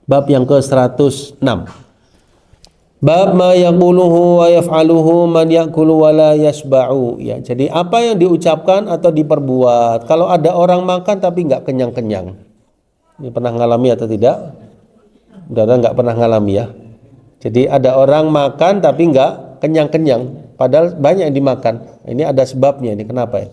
Bab yang ke-106. Bab ma yaquluhu wa yaf'aluhu man ya'kulu wa la yashba'u. Ya, jadi apa yang diucapkan atau diperbuat kalau ada orang makan tapi nggak kenyang-kenyang. Ini pernah ngalami atau tidak? Mudah-mudahan nggak pernah ngalami ya. Jadi ada orang makan tapi nggak kenyang-kenyang, padahal banyak yang dimakan. Ini ada sebabnya. Ini kenapa ya?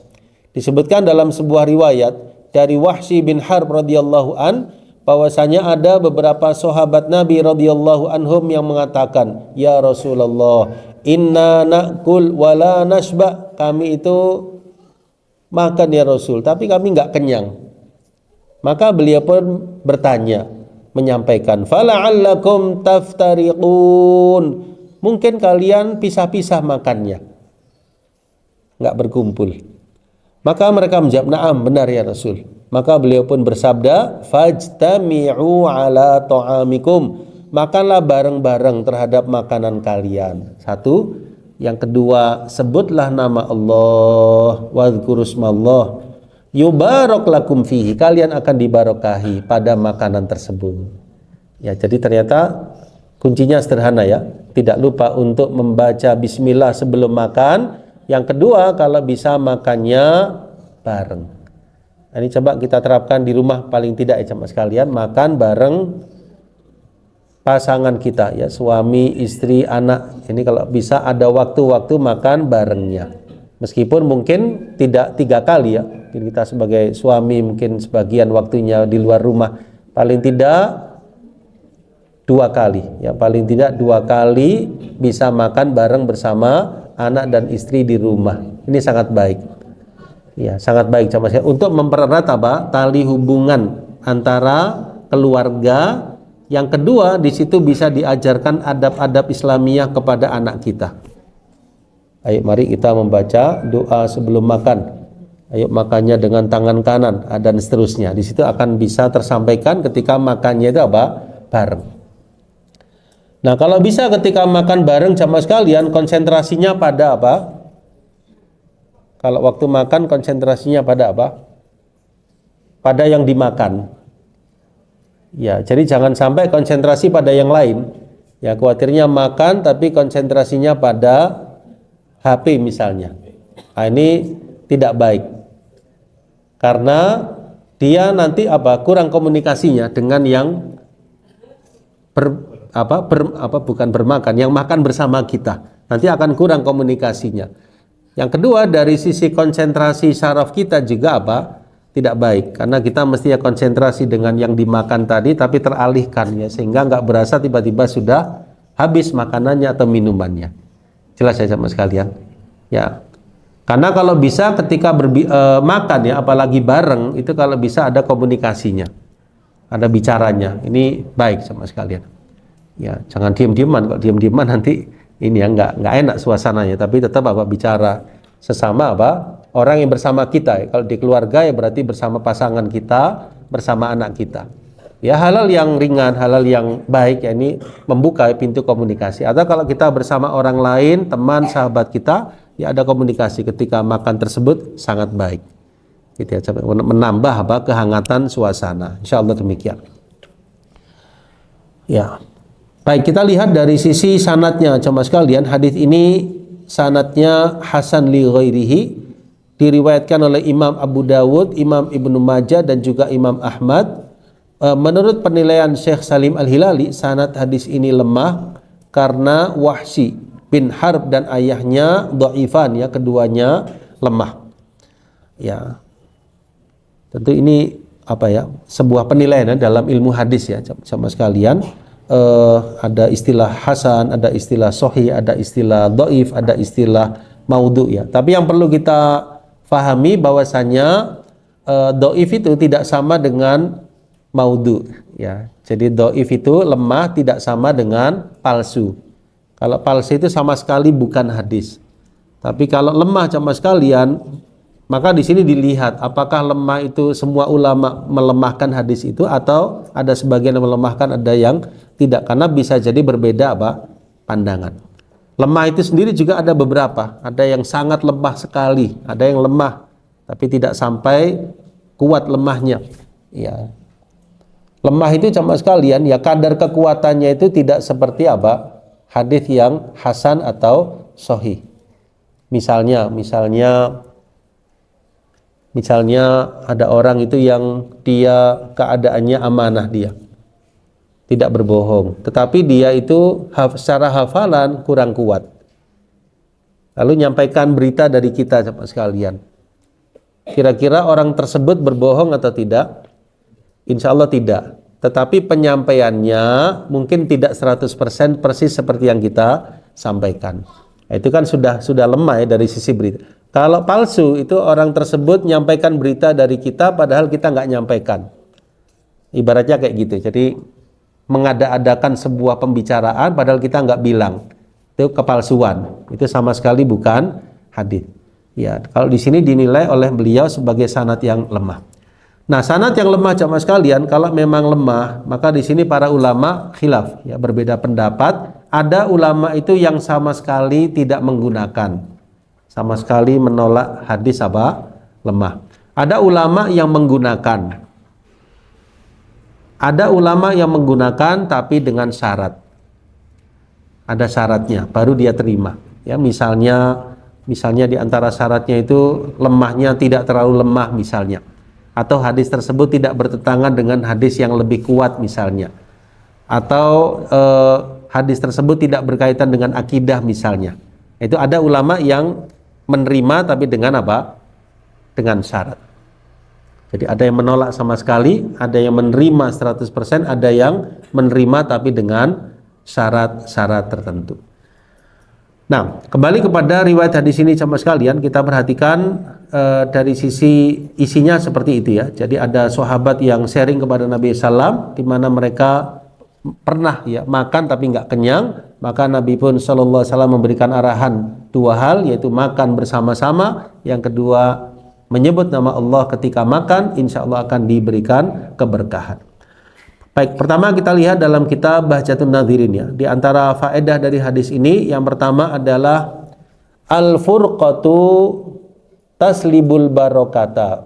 Disebutkan dalam sebuah riwayat dari Wahsy bin Harb radhiyallahu an, bahwasanya ada beberapa sahabat Nabi radhiyallahu anhum yang mengatakan, "Ya Rasulullah, inna na'kul wa la nashba." Kami itu makan ya Rasul, tapi kami nggak kenyang. Maka beliau pun bertanya, menyampaikan, "Fala'allakum taftariqun." Mungkin kalian pisah-pisah makannya, nggak berkumpul. Maka mereka menjawab, "Na'am, benar ya Rasul." Maka beliau pun bersabda, "Fajtami'u ala ta'amikum." Makanlah bareng-bareng terhadap makanan kalian. Satu. Yang kedua, sebutlah nama Allah, wadhkurusmallah, yubarak lakum fihi. Kalian akan dibarokahi pada makanan tersebut. Ya, jadi ternyata kuncinya sederhana ya. Tidak lupa untuk membaca bismillah sebelum makan. Yang kedua, kalau bisa makannya bareng. Ini coba kita terapkan di rumah paling tidak ya jemaah sekalian, makan bareng pasangan kita ya, suami, istri, anak. Ini kalau bisa ada waktu-waktu makan barengnya. Meskipun mungkin tidak 3 kali ya. Kita sebagai suami mungkin sebagian waktunya di luar rumah, paling tidak 2 kali ya, paling tidak 2 kali bisa makan bareng bersama anak dan istri di rumah. Ini sangat baik. Ya, sangat baik sama saya untuk mempererat tali hubungan antara keluarga. Yang kedua, di situ bisa diajarkan adab-adab Islamiyah kepada anak kita. Ayo mari kita membaca doa sebelum makan. Ayo makannya dengan tangan kanan dan seterusnya. Di situ akan bisa tersampaikan ketika makannya itu bareng. Nah, kalau bisa ketika makan bareng jamaah sekalian, konsentrasinya pada apa? Kalau waktu makan konsentrasinya pada apa? Pada yang dimakan. Ya, jadi jangan sampai konsentrasi pada yang lain. Ya, khawatirnya makan tapi konsentrasinya pada HP misalnya. Nah, ini tidak baik. Karena dia nanti kurang komunikasinya dengan yang bukan bermakan, yang makan bersama kita. Nanti akan kurang komunikasinya. Yang kedua, dari sisi konsentrasi syaraf kita juga tidak baik, karena kita mestinya konsentrasi dengan yang dimakan tadi tapi teralihkan ya, sehingga nggak berasa tiba-tiba sudah habis makanannya atau minumannya. Jelas ya sama sekalian ya. Karena kalau bisa ketika makan ya, apalagi bareng, itu kalau bisa ada komunikasinya, ada bicaranya. Ini baik sama sekalian ya. Jangan diem-dieman. Kalau diem-dieman nanti ini ya nggak enak suasananya, tapi tetap bicara sesama orang yang bersama kita ya. Kalau di keluarga ya berarti bersama pasangan kita, bersama anak kita ya. Halal yang ringan, halal yang baik ya, ini membuka pintu komunikasi. Atau kalau kita bersama orang lain, teman, sahabat kita ya, ada komunikasi ketika makan tersebut sangat baik gitu ya, menambah kehangatan suasana. Insyaallah demikian ya. Baik, kita lihat dari sisi sanadnya jemaah sekalian. Hadis ini sanadnya hasan li ghairihi, diriwayatkan oleh Imam Abu Dawud, Imam Ibnu Majah dan juga Imam Ahmad. Menurut penilaian Syekh Salim Al-Hilali, sanad hadis ini lemah karena Wahsy bin Harb dan ayahnya dhaifan ya, keduanya lemah. Ya. Tentu ini sebuah penilaian dalam ilmu hadis ya jemaah sekalian. Ada istilah hasan, ada istilah sahih, ada istilah dhaif, ada istilah maudhu ya. Tapi yang perlu kita fahami bahwasanya dhaif itu tidak sama dengan maudhu ya. Jadi dhaif itu lemah, tidak sama dengan palsu. Kalau palsu itu sama sekali bukan hadis. Tapi kalau lemah jamaah sekalian, maka di sini dilihat apakah lemah itu semua ulama melemahkan hadis itu atau ada sebagian yang melemahkan, ada yang tidak, karena bisa jadi berbeda pandangan. Lemah itu sendiri juga ada beberapa, ada yang sangat lemah sekali, ada yang lemah tapi tidak sampai kuat lemahnya ya. Lemah itu sama sekalian ya kadar kekuatannya itu tidak seperti apa? Hadis yang hasan atau sahih. Misalnya ada orang itu yang dia keadaannya amanah dia. Tidak berbohong, tetapi dia itu secara hafalan kurang kuat. Lalu nyampaikan berita dari kita sama sekalian. Kira-kira orang tersebut berbohong atau tidak? Insya Allah tidak. Tetapi penyampaiannya mungkin tidak 100% persis seperti yang kita sampaikan. Itu kan sudah lemah ya dari sisi berita. Kalau palsu itu orang tersebut menyampaikan berita dari kita padahal kita nggak nyampaikan. Ibaratnya kayak gitu. Jadi mengada-adakan sebuah pembicaraan padahal kita nggak bilang. Itu kepalsuan. Itu sama sekali bukan hadis. Ya, kalau di sini dinilai oleh beliau sebagai sanad yang lemah. Nah, sanad yang lemah jamaah sekalian, kalau memang lemah, maka di sini para ulama khilaf, ya, berbeda pendapat. Ada ulama itu yang sama sekali tidak menggunakan, sama sekali menolak hadis apa? Lemah. Ada ulama yang menggunakan. Ada ulama yang menggunakan tapi dengan syarat. Ada syaratnya, baru dia terima. Ya, misalnya di antara syaratnya itu lemahnya tidak terlalu lemah misalnya. Atau hadis tersebut tidak bertentangan dengan hadis yang lebih kuat misalnya, atau hadis tersebut tidak berkaitan dengan akidah misalnya. Itu ada ulama yang menerima tapi dengan apa? Dengan syarat. Jadi ada yang menolak sama sekali, ada yang menerima 100%, ada yang menerima tapi dengan syarat-syarat tertentu. Nah, kembali kepada riwayat hadis ini sama sekalian, kita perhatikan dari sisi isinya seperti itu ya. Jadi ada sahabat yang sharing kepada Nabi SAW, di mana mereka pernah ya makan tapi nggak kenyang, maka Nabi pun SAW memberikan arahan dua hal, yaitu makan bersama-sama, yang kedua menyebut nama Allah ketika makan, insya Allah akan diberikan keberkahan. Baik, pertama kita lihat dalam kitab Bahjatun Nadhirin ya. Di antara faedah dari hadis ini, yang pertama adalah al-furqatu taslibul barokata.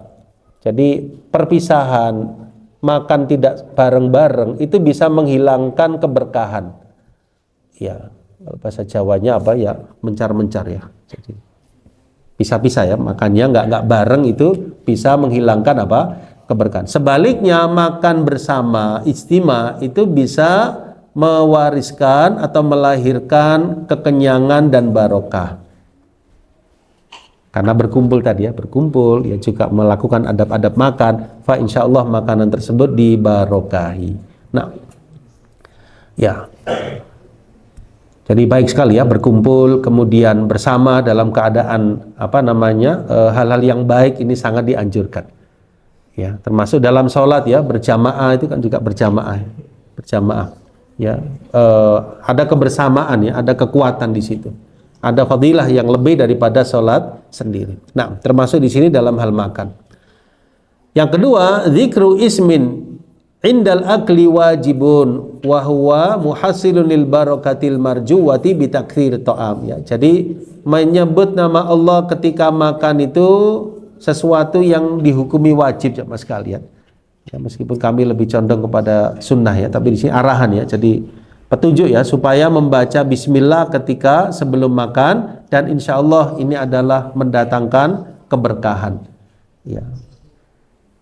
Jadi perpisahan, makan tidak bareng-bareng itu bisa menghilangkan keberkahan. Ya, bahasa Jawanya apa ya? Mencar-mencar ya. Jadi pisah-pisah ya, makannya nggak bareng itu bisa menghilangkan apa? Keberkahan. Sebaliknya makan bersama istima itu bisa mewariskan atau melahirkan kekenyangan dan barokah. Karena berkumpul tadi ya, berkumpul ya juga melakukan adab-adab makan, fa insyaallah makanan tersebut dibarokahi. Nah, ya. Jadi baik sekali ya berkumpul kemudian bersama dalam keadaan hal-hal yang baik ini sangat dianjurkan. Ya, termasuk dalam sholat ya, berjamaah itu kan juga berjamaah ya, ada kebersamaan ya, ada kekuatan di situ, ada fadilah yang lebih daripada sholat sendiri. Nah, termasuk di sini dalam hal makan. Yang kedua, zikru ismin indal akli wajibun wa huwa muhassilun lil barakatil marjuwati bi takthir ta'am ya. Jadi menyebut nama Allah ketika makan itu sesuatu yang dihukumi wajib jemaah sekalian. Ya, meskipun kami lebih condong kepada sunnah ya, tapi di sini arahan ya. Jadi petunjuk ya supaya membaca bismillah ketika sebelum makan, dan insya Allah ini adalah mendatangkan keberkahan. Ya.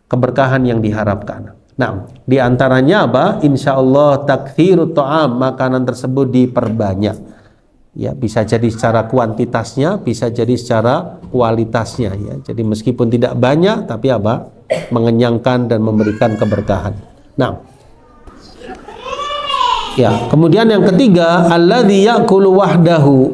Keberkahan yang diharapkan. Nah, di antaranya apa? Insya Allah takthirut ta'am, makanan tersebut diperbanyak. Ya, bisa jadi secara kuantitasnya, bisa jadi secara kualitasnya ya. Jadi meskipun tidak banyak tapi apa? Mengenyangkan dan memberikan keberkahan. Nah, ya, kemudian yang ketiga, alladzi ya'kulu wahdahu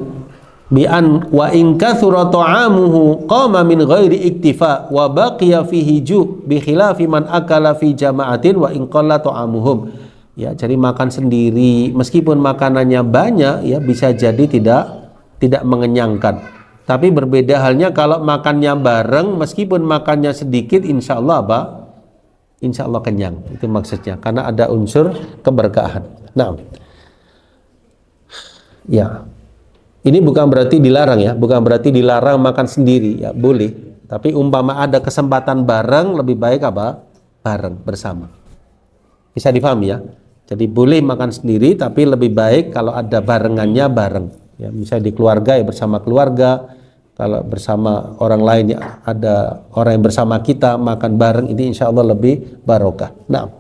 bi an wa in kathura ta'amuhu qama min ghairi iktifa wa baqiya fihi ju bi khilafi man akala fi jama'atin wa in qalla ta'amuhum. Ya, jadi makan sendiri meskipun makanannya banyak ya bisa jadi tidak mengenyangkan. Tapi berbeda halnya kalau makannya bareng meskipun makannya sedikit, insya Allah apa? Insya Allah kenyang. Itu maksudnya karena ada unsur keberkahan. Nah, ya, ini bukan berarti dilarang ya, bukan berarti dilarang makan sendiri ya, boleh. Tapi umpama ada kesempatan bareng lebih baik apa? Bareng bersama. Bisa dipahami ya. Jadi boleh makan sendiri, tapi lebih baik kalau ada barengannya bareng. Ya, misalnya di keluarga ya bersama keluarga. Kalau bersama orang lain ya ada orang yang bersama kita makan bareng, ini insya Allah lebih barokah. Nah,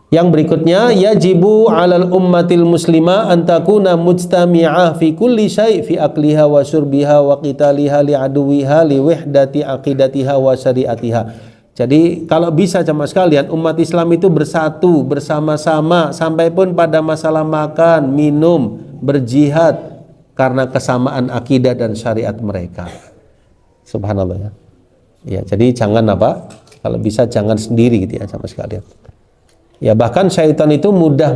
yang berikutnya, yajibu 'alal ummatil muslimah an takuna mujtami'ah fi kulli syai' fi akliha wa syurbiha wa qitaliha li aduwiha li wihdati aqidatiha wa syari'atiha. Jadi kalau bisa jamaah sekalian, umat Islam itu bersatu bersama-sama sampai pun pada masalah makan, minum, berjihad karena kesamaan akidah dan syariat mereka. Subhanallah ya. Ya, jadi jangan apa? Kalau bisa jangan sendiri gitu ya jamaah sekalian. Ya, bahkan syaitan itu mudah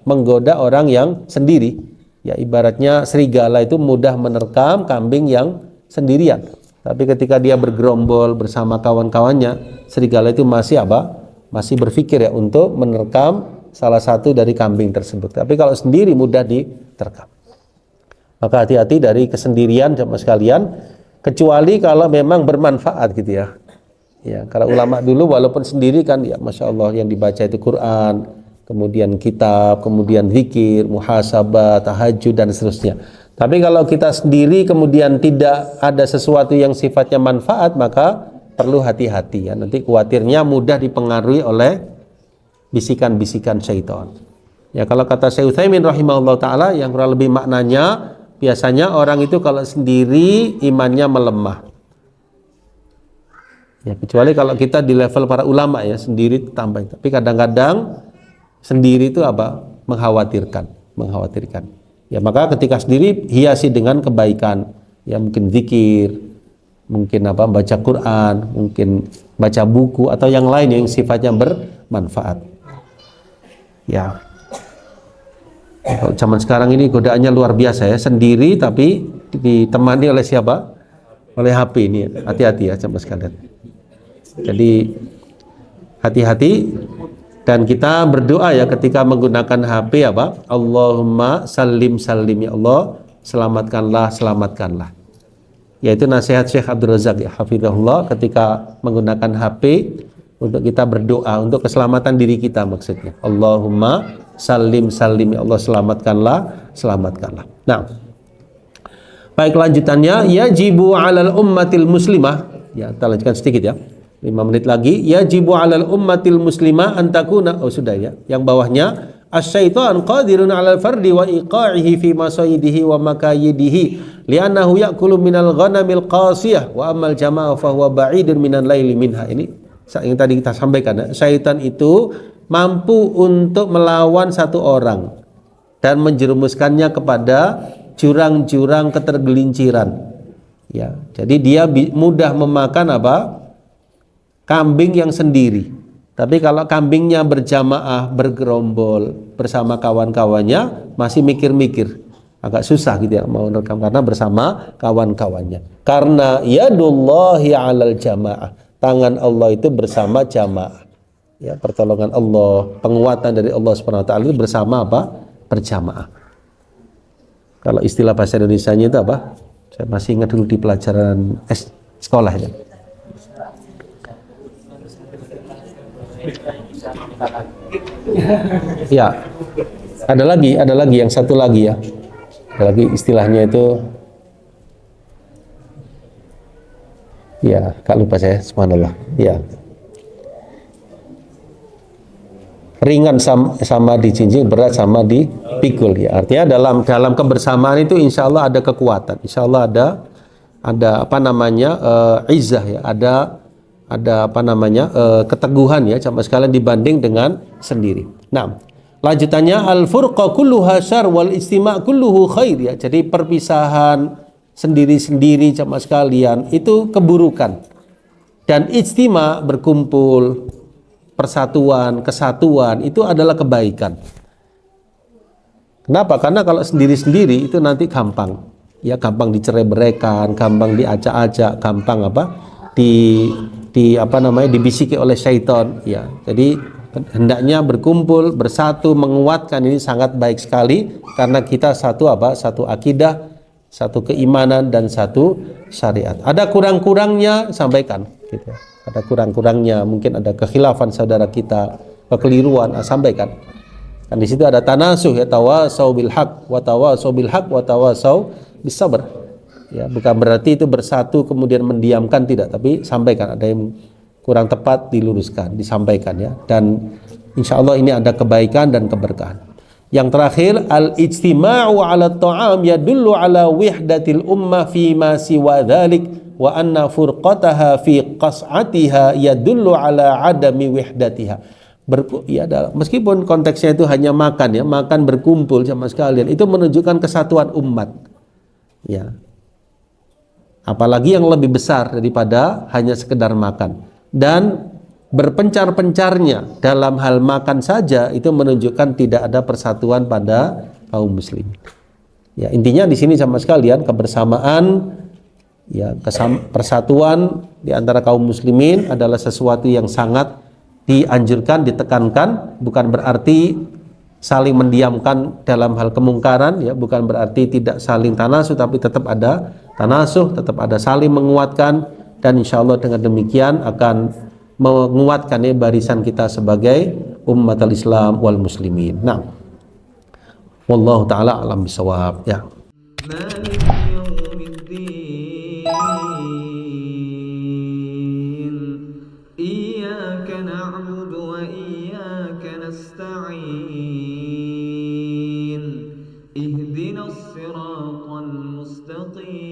menggoda orang yang sendiri. Ya, ibaratnya serigala itu mudah menerkam kambing yang sendirian. Tapi ketika dia bergerombol bersama kawan-kawannya, serigala itu masih masih berpikir ya untuk menerkam salah satu dari kambing tersebut. Tapi kalau sendiri mudah diterkam. Maka hati-hati dari kesendirian jamaah sekalian, kecuali kalau memang bermanfaat gitu ya. Ya, kalau ulama dulu walaupun sendiri kan ya Masya Allah yang dibaca itu Quran, kemudian kitab, kemudian zikir, muhasabah, tahajud dan seterusnya. Tapi kalau kita sendiri kemudian tidak ada sesuatu yang sifatnya manfaat, maka perlu hati-hati ya. Nanti khawatirnya mudah dipengaruhi oleh bisikan-bisikan syaitan. Ya, kalau kata Syekh Utsaimin rahimahullah taala yang kurang lebih maknanya, biasanya orang itu kalau sendiri imannya melemah. Ya, kecuali kalau kita di level para ulama ya, sendiri tambah. Tapi kadang-kadang sendiri itu mengkhawatirkan. Ya, maka ketika sendiri hiasi dengan kebaikan. Ya, mungkin zikir, mungkin baca Quran, mungkin baca buku atau yang lain yang sifatnya bermanfaat. Ya. Kalau zaman sekarang ini godaannya luar biasa ya, sendiri tapi ditemani oleh siapa? Oleh HP ini. Hati-hati ya jamaah sekalian. Jadi hati-hati dan kita berdoa ya ketika menggunakan HP Allahumma salim ya Allah, selamatkanlah. Yaitu nasihat Syekh Abdul Razak ya hafizahullah ketika menggunakan HP untuk kita berdoa untuk keselamatan diri kita maksudnya. Allahumma salim ya Allah, selamatkanlah. Nah, baik lanjutannya, yajibu 'alal ummatil muslimah. Ya, kita lanjutkan sedikit ya. 5 menit lagi. Yajibu 'alal ummatil muslimah an takuna. Oh sudah ya. Yang bawahnya, asy-syaitan qadirun 'alal fardi wa iqa'ihi fi masayidihi wa makayidihi li'annahu ya'kulu minal ghanamil qasiyah wa amal jama'ah fa huwa ba'idun minal laili minha. Ini yang tadi kita sampaikan ya. Syaitan itu mampu untuk melawan satu orang dan menjerumuskannya kepada jurang-jurang ketergelinciran. Ya, jadi dia mudah memakan kambing yang sendiri. Tapi kalau kambingnya berjamaah, bergerombol bersama kawan-kawannya, masih mikir-mikir, agak susah gitu ya mau rekam karena bersama kawan-kawannya. Karena yadullahi 'alal jamaah, tangan Allah itu bersama jamaah. Ya, pertolongan Allah, penguatan dari Allah Subhanahu wa taala itu bersama berjamaah. Kalau istilah bahasa Indonesianya itu saya masih ingat dulu di pelajaran sekolah ya. Ya, ada lagi yang satu lagi ya. Ada lagi istilahnya itu. Ya, kak lupa saya, subhanallah. Ya. Ringan sama dijinjing, berat sama dipikul ya. Artinya dalam kebersamaan itu insya Allah ada kekuatan. Insya Allah ada izzah ya, ada keteguhan ya sama sekalian dibanding dengan sendiri. Nah, lanjutannya al-furqa kulluha syarr wal istima' kulluhu khair ya. Jadi perpisahan sendiri-sendiri sama sekalian itu keburukan. Dan ijtima' berkumpul, persatuan, kesatuan itu adalah kebaikan. Kenapa? Karena kalau sendiri-sendiri itu nanti gampang dicerai-beraikan, gampang diacak-acak, gampang dibisiki oleh syaitan ya. Jadi hendaknya berkumpul, bersatu, menguatkan, ini sangat baik sekali karena kita satu akidah, satu keimanan dan satu syariat. Ada kurang-kurangnya sampaikan gitu. Ada kurang-kurangnya, mungkin ada kekhilafan saudara kita, kekeliruan, sampaikan. Dan di situ ada tanasuh ya, tawasau bil haq wa tawasau bil haq wa tawasau bis sabr. Ya, bukan berarti itu bersatu kemudian mendiamkan, tidak, tapi sampaikan. Ada yang kurang tepat diluruskan, disampaikan ya. Dan insya Allah ini ada kebaikan dan keberkahan. Yang terakhir, al-ijtima'u 'ala at-ta'am yadullu 'ala wihdatil ummah fi ma siwa dzalik wa anna furqataha fi qas'atiha yadullu 'ala 'adami wihdatiha. Meskipun konteksnya itu hanya makan ya, makan berkumpul sama sekalian, itu menunjukkan kesatuan umat. Ya. Apalagi yang lebih besar daripada hanya sekedar makan. Dan berpencar-pencarnya dalam hal makan saja itu menunjukkan tidak ada persatuan pada kaum muslim. Ya, intinya di sini sama sekalian kebersamaan ya, persatuan di antara kaum muslimin adalah sesuatu yang sangat dianjurkan, ditekankan, bukan berarti saling mendiamkan dalam hal kemungkaran ya, bukan berarti tidak saling tanasuh, tapi tetap ada tanasuh, tetap ada saling menguatkan, dan insya Allah dengan demikian akan menguatkan ya barisan kita sebagai umat al-Islam wal muslimin. Nah, wallahu taala alam bisawab ya. اهدنا الصراط المستقيم